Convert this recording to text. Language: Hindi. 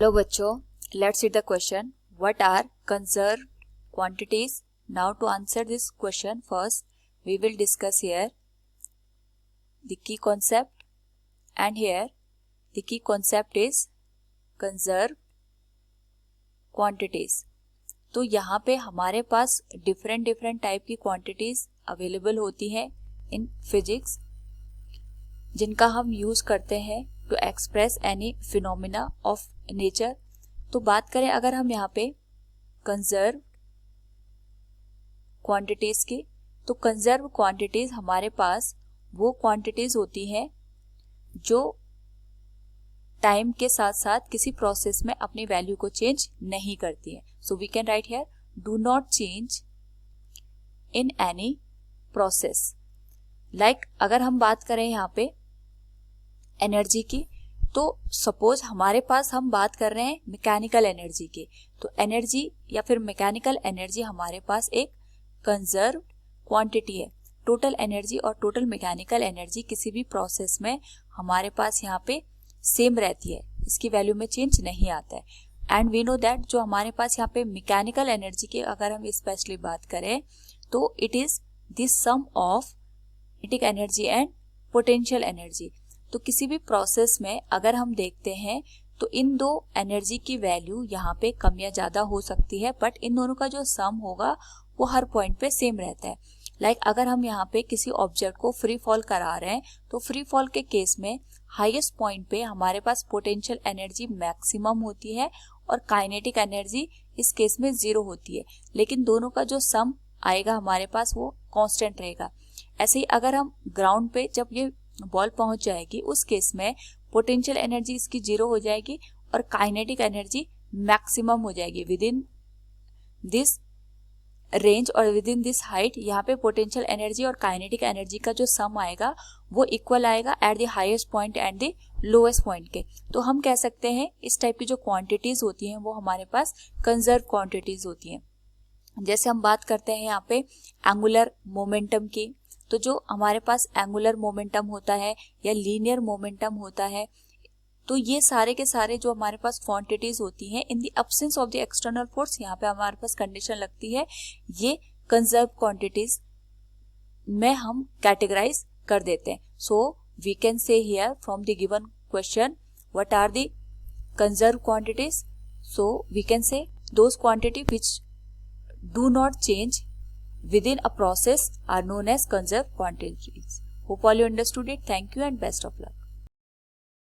हेलो बच्चों, let's read the question. What are conserved quantities? Now to answer this question, first we will discuss here the key concept, and here the key concept is conserved quantities. तो यहाँ पे हमारे पास डिफरेंट टाइप की क्वांटिटीज अवेलेबल होती हैं इन फिजिक्स, जिनका हम यूज करते हैं to express any phenomena of nature. तो बात करें अगर हम यहाँ पे कंजर्व क्वांटिटीज की, तो कंजर्व क्वांटिटीज हमारे पास वो क्वांटिटीज होती हैं जो टाइम के साथ साथ किसी प्रोसेस में अपनी वैल्यू को चेंज नहीं करती है. So we can write here do not change in any process. Like अगर हम बात करें यहाँ पे एनर्जी की, तो सपोज हमारे पास हम बात कर रहे हैं मैकेनिकल एनर्जी की, तो एनर्जी या फिर मैकेनिकल एनर्जी हमारे पास एक कंजर्व्ड क्वांटिटी है. टोटल एनर्जी और टोटल मैकेनिकल एनर्जी किसी भी प्रोसेस में हमारे पास यहाँ पे सेम रहती है, इसकी वैल्यू में चेंज नहीं आता है. एंड वी नो दैट जो हमारे पास यहाँ पे मैकेनिकल एनर्जी की अगर हम स्पेशली बात करें, तो it is the sum of kinetic energy and potential energy. तो किसी भी प्रोसेस में अगर हम देखते हैं तो इन दो एनर्जी की वैल्यू यहाँ पे कम या ज्यादा हो सकती है, बट इन दोनों का जो सम होगा वो हर पॉइंट पे सेम रहता है. लाइक अगर हम यहाँ पे किसी ऑब्जेक्ट को फ्री फॉल करा रहे हैं, तो फ्री फॉल के केस में हाईएस्ट पॉइंट पे हमारे पास पोटेंशियल एनर्जी मैक्सिमम होती है और काइनेटिक एनर्जी इस केस में 0 होती है, लेकिन दोनों का जो सम आएगा हमारे पास वो कांस्टेंट रहेगा. ऐसे ही अगर हम ग्राउंड पे जब ये बॉल पहुंच जाएगी, उस केस में पोटेंशियल एनर्जी इसकी 0 हो जाएगी और काइनेटिक एनर्जी मैक्सिमम हो जाएगी. विद इन दिस रेंज और विद इन दिस हाइट यहाँ पे पोटेंशियल एनर्जी और काइनेटिक एनर्जी का जो सम आएगा वो इक्वल आएगा at the highest point and the lowest point के. तो हम कह सकते हैं इस टाइप की जो क्वांटिटीज होती हैं वो हमारे पास कंजर्व क्वांटिटीज होती हैं. जैसे हम बात करते हैं यहाँ पे एंगुलर मोमेंटम की, तो जो हमारे पास एंगुलर मोमेंटम होता है या लीनियर मोमेंटम होता है, तो ये सारे के सारे जो हमारे पास क्वांटिटीज होती हैं in the absence of the external force, यहाँ पे हमारे पास कंडीशन लगती है, ये कंजर्व क्वांटिटीज में हम कैटेगराइज कर देते हैं. So we can say here from the given question what are the conserve quantities. So we can say those quantity which do not change within a process are known as conserved quantities. Hope all you understood it. Thank you and best of luck.